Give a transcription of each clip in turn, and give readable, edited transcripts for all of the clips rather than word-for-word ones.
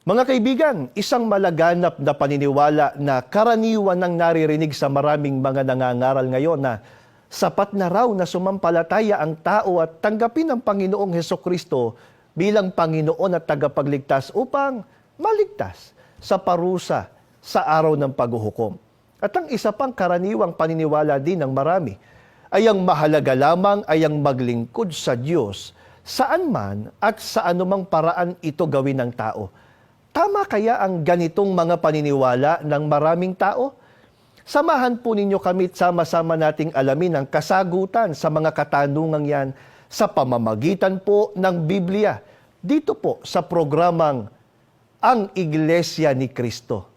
Mga kaibigan, isang malaganap na paniniwala na karaniwan ng naririnig sa maraming mga nangangaral ngayon na sapat na raw na sumampalataya ang tao at tanggapin ang Panginoong Hesukristo bilang Panginoon at tagapagligtas upang maligtas sa parusa sa araw ng paghuhukom. At ang isa pang karaniwang paniniwala din ng marami ay ang mahalaga lamang ay ang maglingkod sa Diyos saan man at sa anumang paraan ito gawin ng tao. Tama kaya ang ganitong mga paniniwala ng maraming tao? Samahan po ninyo kami at sama-sama nating alamin ang kasagutan sa mga katanungang yan sa pamamagitan po ng Biblia. Dito po sa programang Ang Iglesia ni Cristo.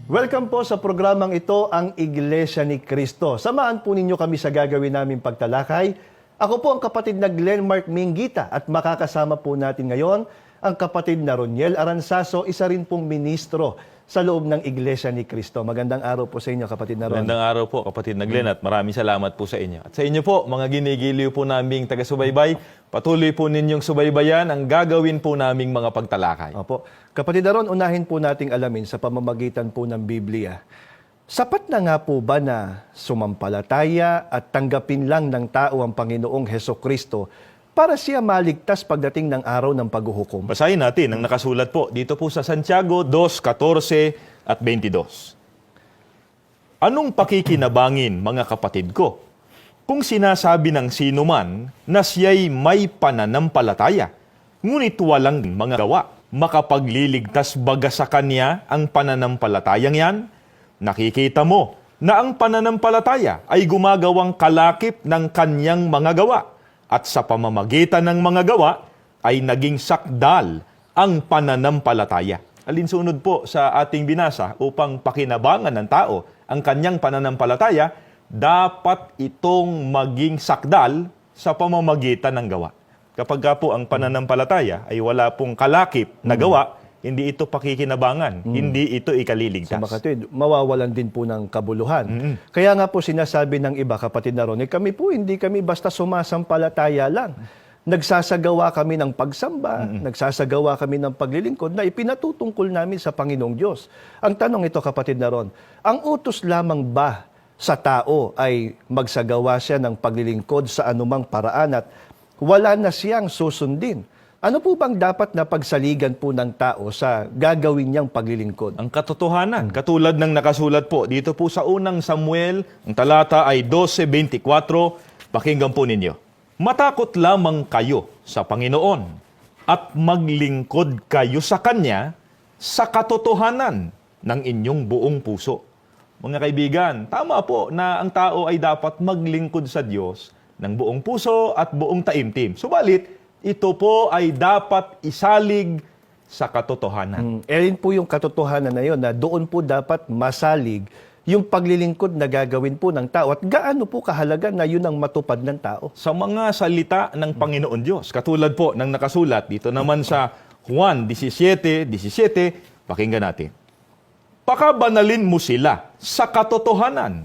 Welcome po sa programang ito, Ang Iglesia ni Cristo. Samahan po ninyo kami sa gagawin naming pagtalakay. Ako po ang kapatid na Glenmark Mingita at makakasama po natin ngayon ang kapatid na Roniel Aranzaso, isa rin pong ministro sa loob ng Iglesia ni Cristo. Magandang araw po sa inyo, kapatid na Ron. Magandang araw po, kapatid na Glenn, at maraming salamat po sa inyo. At sa inyo po, mga ginigiliw po naming taga-subaybay, patuloy po ninyong subaybayan ang gagawin po naming mga pagtalakay. Opo. Kapatid na Ron, unahin po nating alamin sa pamamagitan po ng Biblia. Sapat na nga po ba na sumampalataya at tanggapin lang ng tao ang Panginoong Hesukristo para siya maligtas pagdating ng araw ng paghuhukom? Basahin natin ang nakasulat po dito po sa Santiago 2:14 at 22. Anong pakikinabangin, mga kapatid ko, kung sinasabi ng sino man na siya'y may pananampalataya, ngunit walang mga gawa? Makapagliligtas baga sa kanya ang pananampalatayang yan? Nakikita mo na ang pananampalataya ay gumagawang kalakip ng kanyang mga gawa, at sa pamamagitan ng mga gawa ay naging sakdal ang pananampalataya. Alinsunod po sa ating binasa, upang pakinabangan ng tao ang kanyang pananampalataya, dapat itong maging sakdal sa pamamagitan ng gawa. Kapag po ang pananampalataya ay wala pong kalakip na gawa, hindi ito pakikinabangan, hindi ito ikaliligtas. So makatid, mawawalan din po ng kabuluhan. Kaya nga po sinasabi ng iba, kapatid na Ron, kami po hindi kami basta sumasampalataya lang. Nagsasagawa kami ng pagsamba, nagsasagawa kami ng paglilingkod na ipinatutungkol namin sa Panginoong Diyos. Ang tanong ito, kapatid na Ron, ang utos lamang ba sa tao ay magsagawa siya ng paglilingkod sa anumang paraan at wala na siyang susundin? Ano po bang dapat na pagsaligan po ng tao sa gagawin niyang paglilingkod? Ang katotohanan, katulad ng nakasulat po dito po sa unang Samuel, ang talata ay 12:24, pakinggan po ninyo. Matakot lamang kayo sa Panginoon at maglingkod kayo sa Kanya sa katotohanan ng inyong buong puso. Mga kaibigan, tama po na ang tao ay dapat maglingkod sa Diyos ng buong puso at buong taimtim. Subalit, ito po ay dapat isalig sa katotohanan. Rin po yung katotohanan na yun, na doon po dapat masalig yung paglilingkod na gagawin po ng tao. At gaano po kahalaga na yun ang matupad ng tao? Sa mga salita ng Panginoon Diyos, katulad po ng nakasulat dito naman sa Juan 17:17, pakinggan natin. Pakabanalin mo sila sa katotohanan.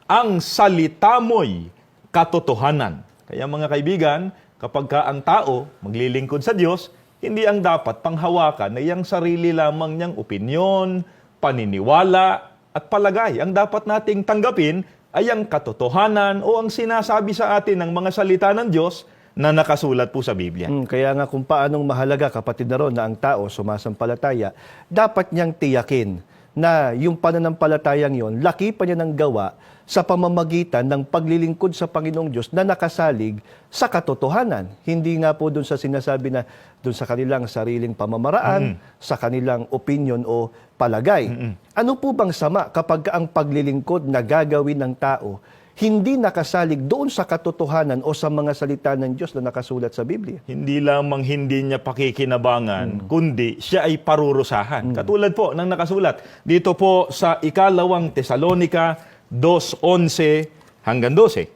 Ang salita mo'y katotohanan. Kaya mga kaibigan, kapag ang tao maglilingkod sa Diyos, hindi ang dapat panghawakan na iyang sarili lamang niyang opinyon, paniniwala at palagay. Ang dapat nating tanggapin ay ang katotohanan o ang sinasabi sa atin ng mga salita ng Diyos na nakasulat po sa Biblia. Kaya nga kung paanong mahalaga, kapatid na Ron, na ang tao sumasampalataya, dapat niyang tiyakin na yung pananampalatayang yon, laki pa niya ng gawa sa pamamagitan ng paglilingkod sa Panginoong Diyos na nakasalig sa katotohanan. Hindi nga po doon sa sinasabi na doon sa kanilang sariling pamamaraan, sa kanilang opinion o palagay. Ano po bang sama kapag ang paglilingkod na gagawin ng tao hindi nakasalig doon sa katotohanan o sa mga salita ng Diyos na nakasulat sa Biblia. Hindi lamang hindi niya pakikinabangan, kundi siya ay parurusahan. Katulad po ng nakasulat dito po sa ikalawang Tesalonica 2:11 hanggang 12.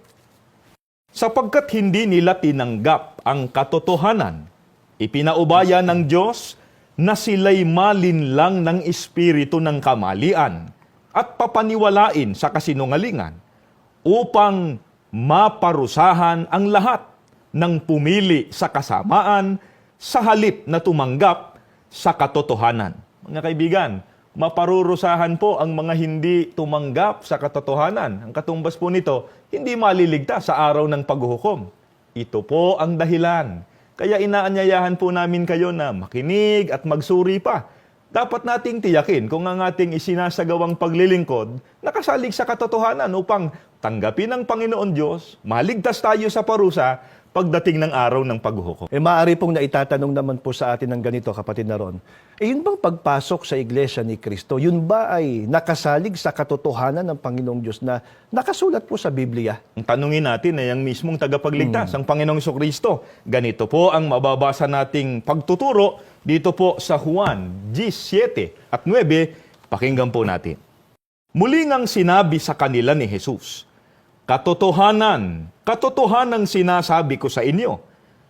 Sapagkat hindi nila tinanggap ang katotohanan, ipinaubaya ng Diyos na sila'y malinlang ng espiritu ng kamalian at papaniwalain sa kasinungalingan upang maparusahan ang lahat ng pumili sa kasamaan sa halip na tumanggap sa katotohanan. Mga kaibigan, maparurusahan po ang mga hindi tumanggap sa katotohanan. Ang katumbas po nito, hindi maliligtas sa araw ng paghuhukom. Ito po ang dahilan. Kaya inaanyayahan po namin kayo na makinig at magsuri pa. Dapat nating tiyakin kung ang ating isinasagawang paglilingkod nakasalig sa katotohanan upang tanggapin ng Panginoon Diyos, maligtas tayo sa parusa pagdating ng araw ng paghuhukom. Maaari pong naitatanong naman po sa atin ng ganito, kapatid na Ron. Yun bang pagpasok sa Iglesia ni Cristo, yun ba ay nakasalig sa katotohanan ng Panginoong Diyos na nakasulat po sa Biblia? Ang tanungin natin ay ang mismong tagapagligtas, ang Panginoong Kristo. Ganito po ang mababasa nating pagtuturo dito po sa Juan 17 at 9. Pakinggan po natin. Muli ngang sinabi sa kanila ni Jesus, katotohanan, katotohanang sinasabi ko sa inyo,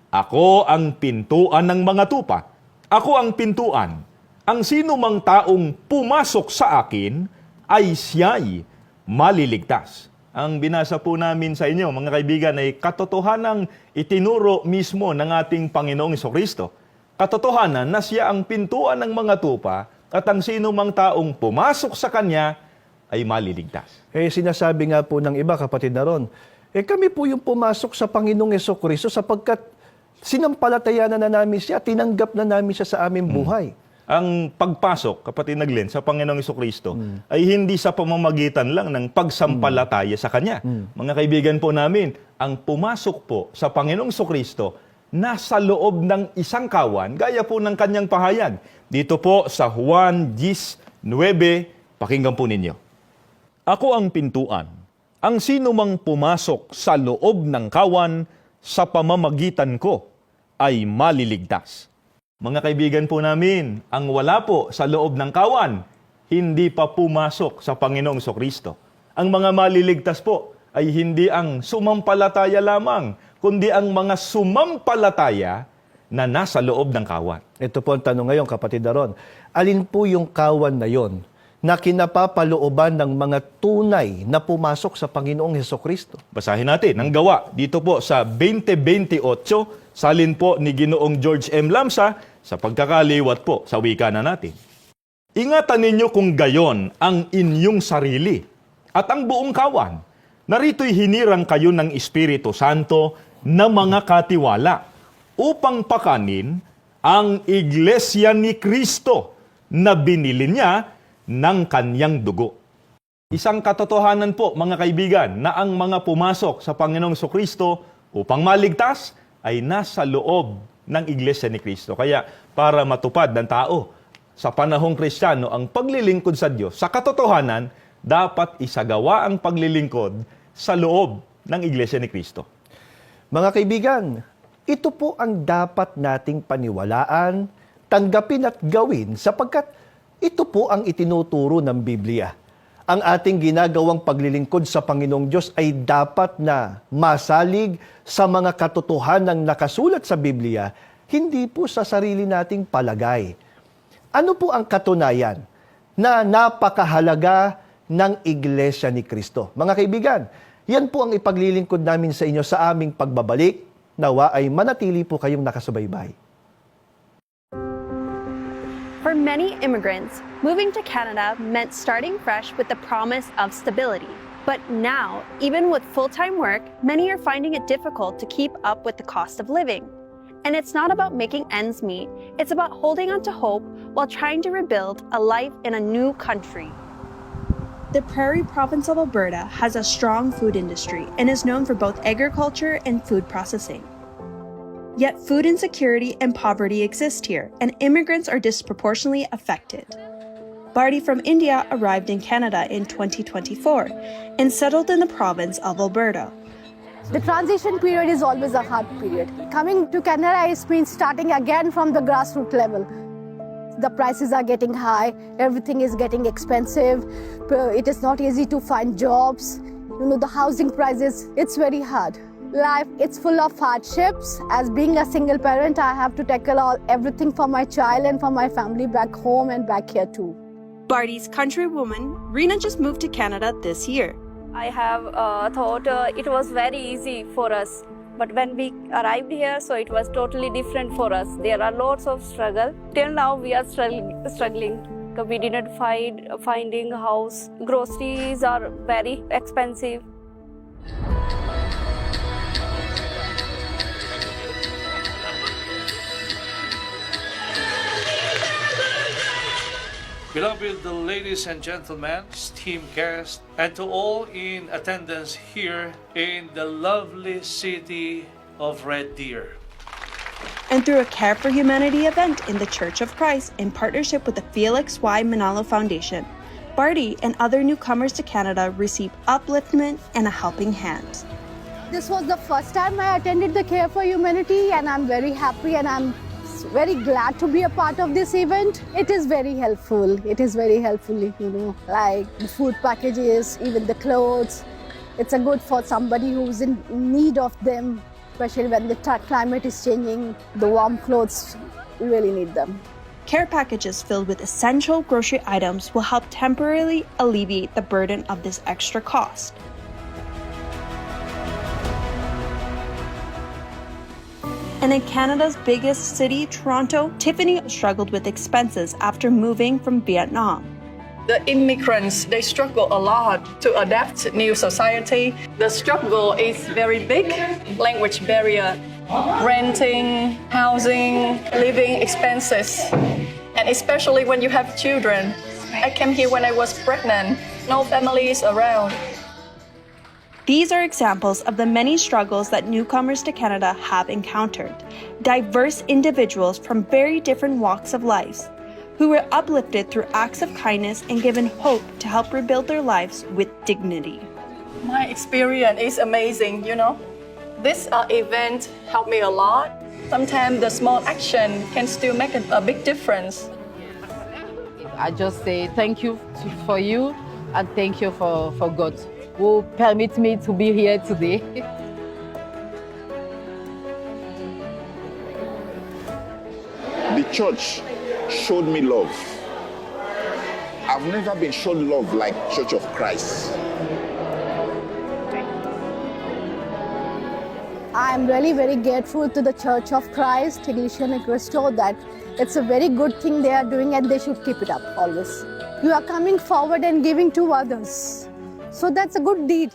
ako ang pintuan ng mga tupa. Ako ang pintuan. Ang sino mang taong pumasok sa akin ay siya'y maliligtas. Ang binasa po namin sa inyo, mga kaibigan, ay katotohanang itinuro mismo ng ating Panginoong Kristo. Katotohanan na siya ang pintuan ng mga tupa at ang sino mang taong pumasok sa Kanya ay maliligtas. Sinasabi nga po ng iba, kapatid na Ron, kami po yung pumasok sa Panginoong Kristo sapagkat sinampalatayanan na namin siya, tinanggap na namin siya sa aming buhay. Ang pagpasok, kapatid na Glenn, sa Panginoong Kristo ay hindi sa pamamagitan lang ng pagsampalataya sa Kanya. Mga kaibigan po namin, ang pumasok po sa Panginoong Kristo nasa loob ng isang kawan, gaya po ng kanyang pahayag. Dito po sa Juan 10:9, pakinggan po ninyo. Ako ang pintuan. Ang sino mang pumasok sa loob ng kawan sa pamamagitan ko ay maliligtas. Mga kaibigan po namin, ang wala po sa loob ng kawan, hindi pa pumasok sa Panginoong Kristo. Ang mga maliligtas po ay hindi ang sumampalataya lamang, kundi ang mga sumampalataya na nasa loob ng kawan. Ito po ang tanong ngayon, kapatid na Ron. Alin po yung kawan na yon na kinapapalooban ng mga tunay na pumasok sa Panginoong Kristo? Basahin natin ang gawa dito po sa 20:28, salin po ni Ginoong George M. Lamsa sa pagkakaliwat po sa wika na natin. Ingatan ninyo kung gayon ang inyong sarili at ang buong kawan. Narito'y hinirang kayo ng Espiritu Santo na mga katiwala upang pakanin ang Iglesia ni Kristo na binili niya ng kanyang dugo. Isang katotohanan po, mga kaibigan, na ang mga pumasok sa Panginoong Kristo upang maligtas ay nasa loob ng Iglesia ni Kristo. Kaya para matupad ng tao sa panahong Kristiyano ang paglilingkod sa Diyos, sa katotohanan, dapat isagawa ang paglilingkod sa loob ng Iglesia ni Kristo. Mga kaibigan, ito po ang dapat nating paniwalaan, tanggapin at gawin sapagkat ito po ang itinuturo ng Biblia. Ang ating ginagawang paglilingkod sa Panginoong Diyos ay dapat na masalig sa mga katotohanang nakasulat sa Biblia, hindi po sa sarili nating palagay. Ano po ang katunayan na napakahalaga ng Iglesia ni Cristo? Mga kaibigan, yan po ang ipaglilingkod namin sa inyo sa aming pagbabalik. Nawa ay manatili po kayong nakasubaybay. For many immigrants, moving to Canada meant starting fresh with the promise of stability. But now, even with full-time work, many are finding it difficult to keep up with the cost of living. And it's not about making ends meet, it's about holding on to hope while trying to rebuild a life in a new country. The Prairie Province of Alberta has a strong food industry and is known for both agriculture and food processing. Yet food insecurity and poverty exist here, and immigrants are disproportionately affected. Barty from India arrived in Canada in 2024 and settled in the province of Alberta. The transition period is always a hard period. Coming to Canada means starting again from the grassroots level. The prices are getting high, everything is getting expensive, it is not easy to find jobs. The housing prices, it's very hard. Life, it's full of hardships. As being a single parent, I have to tackle everything for my child and for my family back home and back here too. Barty's countrywoman, Reena, just moved to Canada this year. I have thought it was very easy for us. But when we arrived here, so it was totally different for us. There are lots of struggle. Till now, we are struggling. We didn't finding a house. Groceries are very expensive. Beloved ladies and gentlemen, esteemed guests, and to all in attendance here in the lovely city of Red Deer. And through a Care for Humanity event in the Church of Christ in partnership with the Felix Y. Manalo Foundation, Barty and other newcomers to Canada receive upliftment and a helping hand. This was the first time I attended the Care for Humanity, and I'm very happy and I'm very glad to be a part of this event. It is very helpful. It is very helpful, like the food packages, even the clothes. It's a good for somebody who's in need of them, especially when the climate is changing. The warm clothes, we really need them. Care packages filled with essential grocery items will help temporarily alleviate the burden of this extra cost. And in Canada's biggest city, Toronto, Tiffany struggled with expenses after moving from Vietnam. The immigrants, they struggle a lot to adapt to new society. The struggle is very big. Language barrier, renting, housing, living expenses. And especially when you have children. I came here when I was pregnant. No families around. These are examples of the many struggles that newcomers to Canada have encountered. Diverse individuals from very different walks of life who were uplifted through acts of kindness and given hope to help rebuild their lives with dignity. My experience is amazing, This event helped me a lot. Sometimes the small action can still make a big difference. I just say thank you for you and thank you for God who permit me to be here today. The church showed me love. I've never been shown love like Church of Christ. I'm really very grateful to the Church of Christ, Iglesia Ni Cristo, that it's a very good thing they are doing and they should keep it up always. You are coming forward and giving to others. So that's a good deed.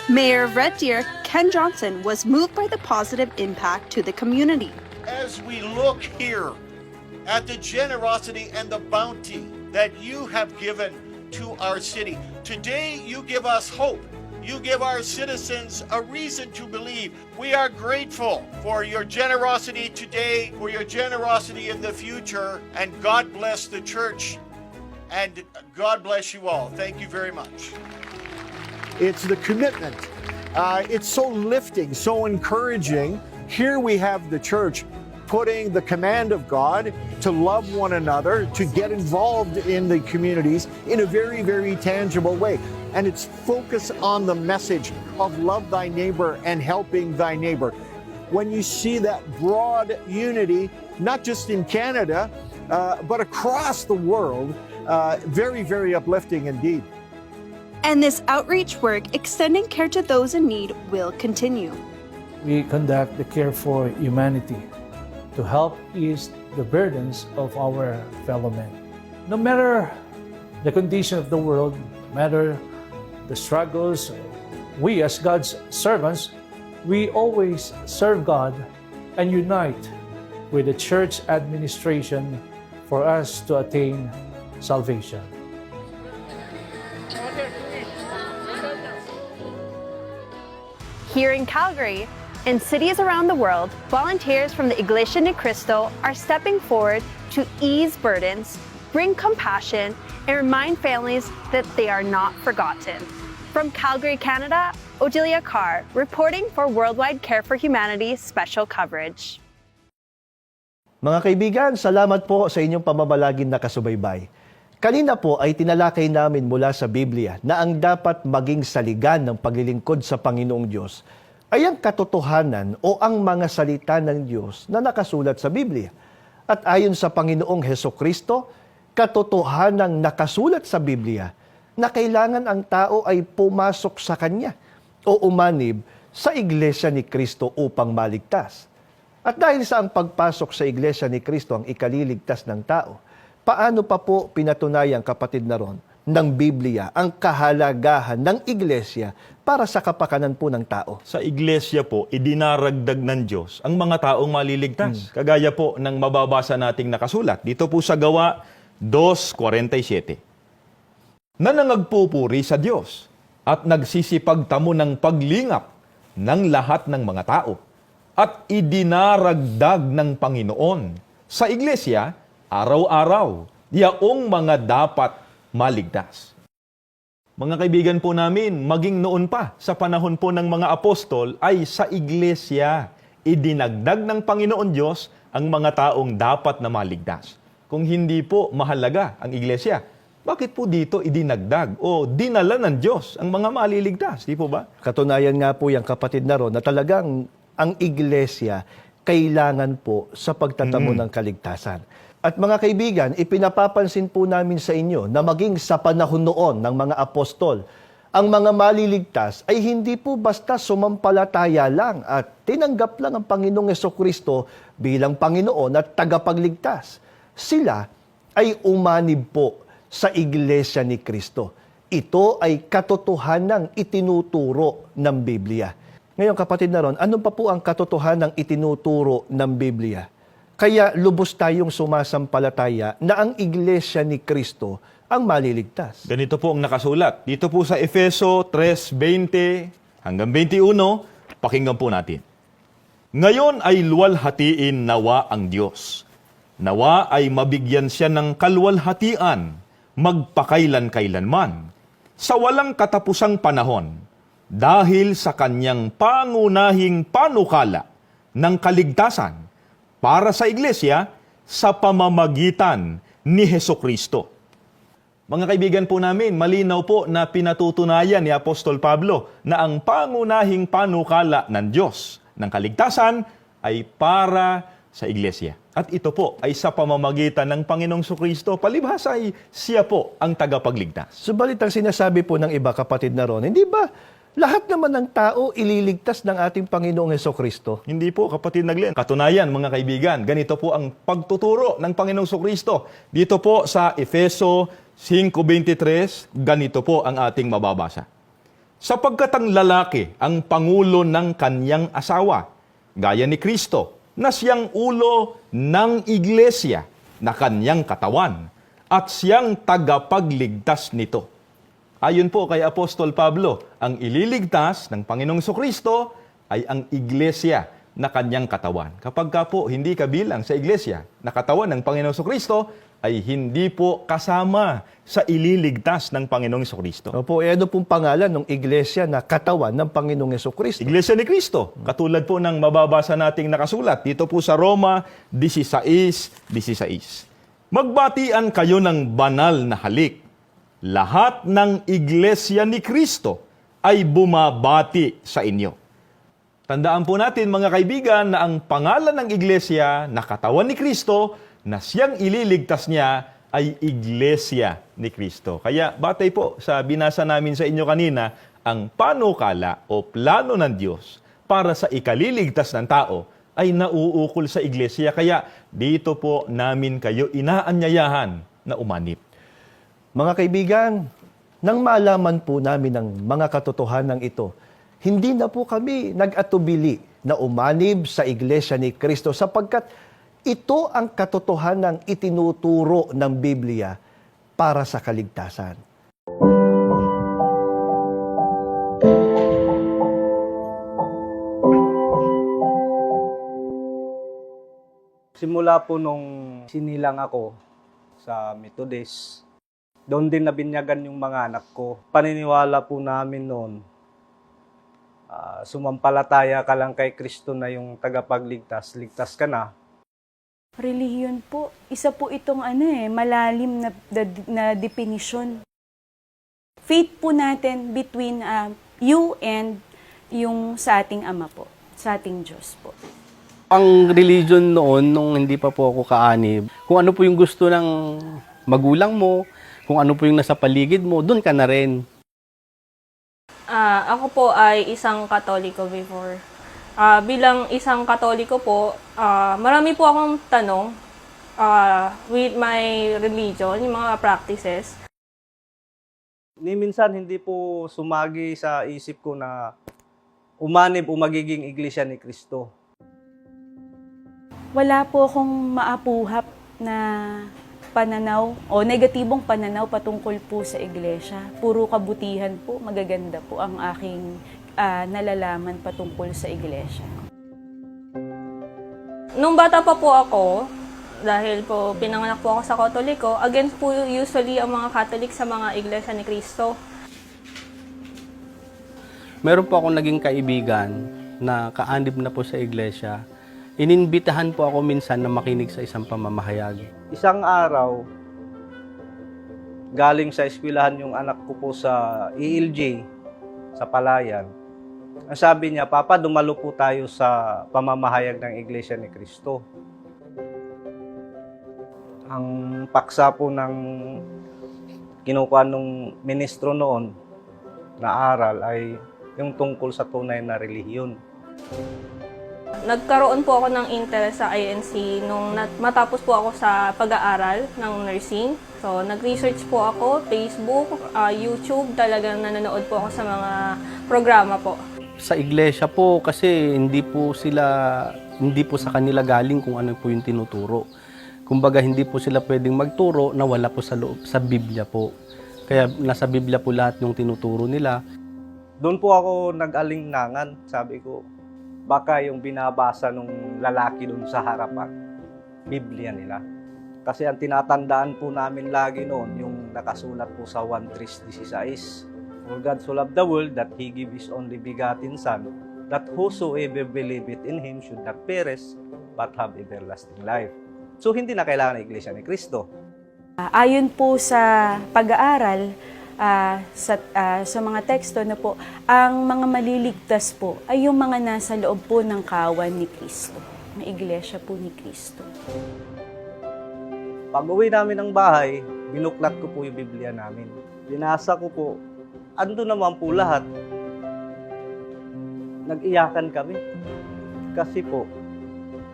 Mayor of Red Deer, Ken Johnson, was moved by the positive impact to the community. As we look here at the generosity and the bounty that you have given to our city, today you give us hope. You give our citizens a reason to believe. We are grateful for your generosity today, for your generosity in the future, and God bless the church. And God bless you all. Thank you very much. It's the commitment. It's so lifting, so encouraging. Here we have the church putting the command of God to love one another, to get involved in the communities in a very, very tangible way. And it's focused on the message of love thy neighbor and helping thy neighbor. When you see that broad unity, not just in Canada, but across the world, very, very uplifting indeed. And this outreach work, extending care to those in need, will continue. We conduct the Care for Humanity to help ease the burdens of our fellow men. No matter the condition of the world, no matter the struggles, we as God's servants, we always serve God and unite with the church administration for us to attain salvation. Here in Calgary and cities around the world, volunteers from the Iglesia Ni Cristo are stepping forward to ease burdens, bring compassion, and remind families that they are not forgotten. From Calgary, Canada, Odelia Carr, reporting for Worldwide Care for Humanity Special Coverage. Mga kaibigan, salamat po sa inyong pamamalagin na kasubaybay. Kanina po ay tinalakay namin mula sa Biblia na ang dapat maging saligan ng paglilingkod sa Panginoong Diyos ay ang katotohanan o ang mga salita ng Diyos na nakasulat sa Biblia. At ayon sa Panginoong Hesukristo, katotohanang nakasulat sa Biblia na kailangan ang tao ay pumasok sa Kanya o umanib sa Iglesia ni Kristo upang maligtas. At dahil sa ang pagpasok sa Iglesia ni Kristo ang ikaliligtas ng tao, paano pa po pinatunayang, kapatid na ron, ng Biblia ang kahalagahan ng Iglesia para sa kapakanan po ng tao? Sa iglesia po, idinaragdag ng Diyos ang mga taong maliligtas. Kagaya po ng mababasa nating nakasulat. Dito po sa Gawa 2:47. Nanangagpupuri sa Diyos at nagsisipagtamo ng paglingap ng lahat ng mga tao at idinaragdag ng Panginoon sa iglesia araw-araw yaong mga dapat maligtas. Mga kaibigan po namin, maging noon pa sa panahon po ng mga apostol ay sa iglesia idinagdag ng Panginoon Diyos ang mga taong dapat na maligtas. Kung hindi po mahalaga ang iglesia, bakit po dito idinagdag o dinala ng Diyos ang mga maliligtas? Di po ba? Katunayan nga po yung kapatid na ron na talagang ang iglesia kailangan po sa pagtatamo ng kaligtasan. At mga kaibigan, ipinapapansin po namin sa inyo na maging sa panahon noon ng mga apostol, ang mga maliligtas ay hindi po basta sumampalataya lang at tinanggap lang ang Panginoong Hesukristo bilang Panginoon at tagapagligtas. Sila ay umanib po sa Iglesia ni Kristo. Ito ay katotohanang itinuturo ng Biblia. Ngayon kapatid na ron, ano pa po ang katotohanang itinuturo ng Biblia? Kaya lubos tayong sumasampalataya na ang Iglesia ni Kristo ang maliligtas. Ganito po ang nakasulat. Dito po sa Efeso 3:20 hanggang 21, pakinggan po natin. Ngayon ay luwalhatiin nawa ang Diyos. Nawa ay mabigyan siya ng kaluwalhatian, magpakailan-kailanman, sa walang katapusang panahon, dahil sa kanyang pangunahing panukala ng kaligtasan para sa iglesia sa pamamagitan ni Hesukristo. Mga kaibigan po namin, malinaw po na pinatutunayan ni Apostol Pablo na ang pangunahing panukala ng Diyos ng kaligtasan ay para sa iglesia. At ito po ay sa pamamagitan ng Panginoong Hesukristo. Palibhasa ay siya po ang tagapagligtas. Subalit ang sinasabi po ng iba kapatid na ron, hindi ba lahat naman ng tao ililigtas ng ating Panginoong Hesukristo? Hindi po, kapatid na Glenn. Katunayan, mga kaibigan, ganito po ang pagtuturo ng Panginoong Hesukristo. Dito po sa Efeso 5:23, ganito po ang ating mababasa. Sapagkat ang lalaki ang pangulo ng kanyang asawa, gaya ni Kristo, na siyang ulo ng iglesia na kanyang katawan, at siyang tagapagligtas nito. Ayon po kay Apostol Pablo, ang ililigtas ng Panginoong Hesukristo ay ang iglesia na kanyang katawan. Kapag ka po hindi kabilang sa iglesia na katawan ng Panginoong Hesukristo, ay hindi po kasama sa ililigtas ng Panginoong Hesukristo. Opo, ano pong pangalan ng iglesia na katawan ng Panginoong Hesukristo? Iglesia ni Kristo. Katulad po ng mababasa nating nakasulat dito po sa Roma 16:16. Magbatian kayo ng banal na halik. Lahat ng iglesia ni Kristo ay bumabati sa inyo. Tandaan po natin mga kaibigan na ang pangalan ng iglesia na katawan ni Kristo na siyang ililigtas niya ay iglesia ni Kristo. Kaya batay po sa binasa namin sa inyo kanina, ang panukala o plano ng Diyos para sa ikaliligtas ng tao ay nauukol sa iglesia. Kaya dito po namin kayo inaanyayahan na umanib. Mga kaibigan, nang malaman po namin ang mga katotohanan ito, hindi na po kami nag-atubili na umanib sa Iglesia ni Kristo sapagkat ito ang katotohanang itinuturo ng Biblia para sa kaligtasan. Simula po nung sinilang ako sa Methodist. Doon din nabinyagan yung mga anak ko. Paniniwala po namin noon, sumampalataya ka lang kay Kristo na yung tagapagligtas, ligtas ka na. Relihiyon po, isa po itong malalim na definition. Faith po natin between you and yung sa ating Ama po, sa ating Diyos po. Ang religion noon, nung hindi pa po ako kaanib, kung ano po yung gusto ng magulang mo, kung ano po yung nasa paligid mo, doon ka na rin. Ako po ay isang Katoliko before. Bilang isang Katoliko po, marami po akong tanong with my religion, yung mga practices. Ni minsan hindi po sumagi sa isip ko na umanib o magiging iglesia ni Kristo. Wala po akong maapuhap na pananaw o negatibong pananaw patungkol po sa iglesia. Puro kabutihan po, magaganda po ang aking nalalaman patungkol sa iglesia. Nung bata pa po ako, dahil po pinanganak po ako sa Katoliko, against po usually ang mga Catholic sa mga iglesia ni Cristo. Meron po akong naging kaibigan na kaanib na po sa iglesia. Ininbitahan po ako minsan na makinig sa isang pamamahayag. Isang araw, galing sa eskwelahan yung anak ko po sa ELJ, sa Palayan. Ang sabi niya, Papa, dumalo po tayo sa pamamahayag ng Iglesia ni Cristo. Ang paksa po ng kinukuha ng ministro noon na aral ay yung tungkol sa tunay na relihiyon. Nagkaroon po ako ng interest sa INC nung matapos po ako sa pag-aaral ng nursing. So, nag-research po ako, Facebook, YouTube, talagang nanonood po ako sa mga programa po. Sa iglesia po kasi hindi po sa kanila galing kung ano po yung tinuturo. Kumbaga hindi po sila pwedeng magturo na wala po sa loob, sa Biblia po. Kaya nasa Biblia po lahat yung tinuturo nila. Doon po ako nag-alinlangan, sabi ko, baka yung binabasa nung lalaki doon sa harapan, Biblia nila. Kasi ang tinatandaan po namin lagi noon, yung nakasulat po sa 1:3:16. For God so loved the world that He gave His only begotten Son, that whosoever believeth in Him should not perish, but have everlasting life. So hindi na kailangan ng Iglesia ni Cristo. Ayon po sa pag-aaral, sa mga teksto na po, ang mga maliligtas po ay yung mga nasa loob po ng kawan ni Kristo, ng iglesia po ni Kristo. Pag uwi namin ng bahay, binuklat ko po yung Biblia namin. Binasa ko po, ando naman po lahat. Nag-iyakan kami. Kasi po,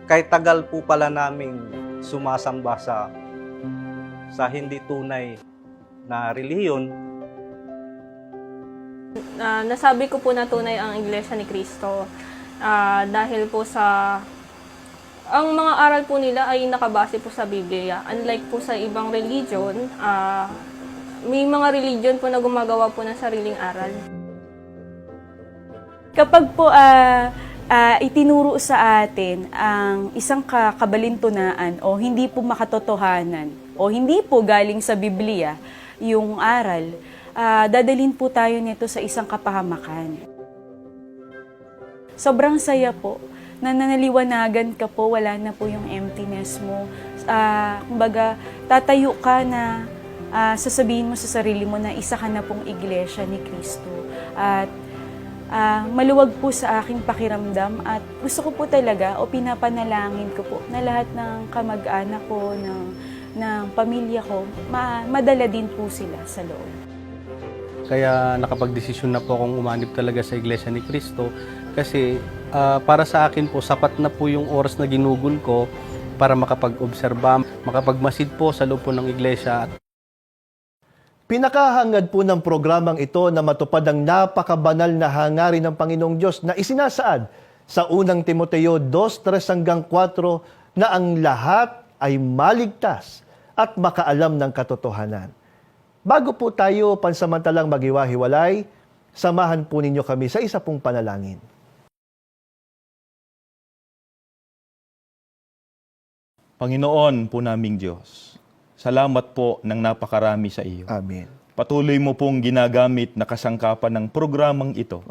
kahit tagal po pala naming sumasamba sa hindi tunay na relihiyon, nasabi ko po na tunay ang Iglesia ni Cristo dahil po ang mga aral po nila ay nakabase po sa Biblia. Unlike po sa ibang religion, may mga religion po na gumagawa po ng sariling aral. Kapag po itinuro sa atin ang isang kabalintunaan o hindi po makatotohanan o hindi po galing sa Biblia yung aral, dadalhin po tayo nito sa isang kapahamakan. Sobrang saya po na nanaliwanagan ka po, wala na po yung emptiness mo. Kumbaga, tatayo ka na sasabihin mo sa sarili mo na isa ka na pong iglesia ni Kristo. At maluwag po sa aking pakiramdam at gusto ko po talaga o pinapanalangin ko po na lahat ng kamag-anak ko, ng pamilya ko, madala din po sila sa loob. Kaya nakapagdesisyon na po akong umanib talaga sa Iglesia ni Cristo kasi para sa akin po, sapat na po yung oras na ginugol ko para makapag-obserba, makapagmasid po sa loob po ng Iglesia. Pinakahangad po ng programang ito na matupad ang napakabanal na hangarin ng Panginoong Diyos na isinasaad sa unang Timoteo 2:3-4 na ang lahat ay maligtas at makaalam ng katotohanan. Bago po tayo pansamantalang maghiwa-hiwalay, samahan po ninyo kami sa isa pong panalangin. Panginoon po naming Diyos, salamat po ng napakarami sa iyo. Amen. Patuloy mo pong ginagamit na kasangkapan ng programang ito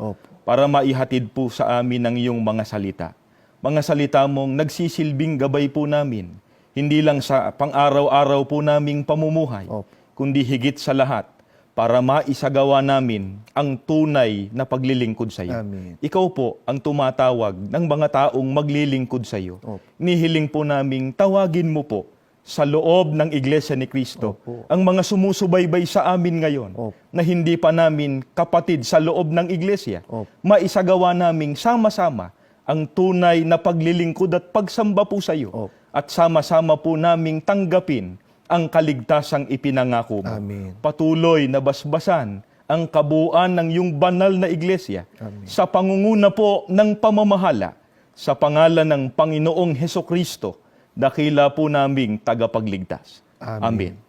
para maihatid po sa amin ang iyong mga salita. Mga salita mong nagsisilbing gabay po namin, hindi lang sa pang-araw-araw po naming pamumuhay, kundi higit sa lahat, para maisagawa namin ang tunay na paglilingkod sa iyo. Amen. Ikaw po ang tumatawag ng mga taong maglilingkod sa iyo. Nihiling po naming tawagin mo po sa loob ng Iglesia ni Cristo ang mga sumusubaybay sa amin ngayon na hindi pa namin kapatid sa loob ng Iglesia. Maisagawa naming sama-sama ang tunay na paglilingkod at pagsamba po sa iyo. At sama-sama po naming tanggapin ang kaligtasang ipinangako mo. Amen. Patuloy na basbasan ang kabuuan ng iyong banal na iglesia sa pangunguna po ng pamamahala sa pangalan ng Panginoong Hesukristo, dakila po naming tagapagligtas. Amen.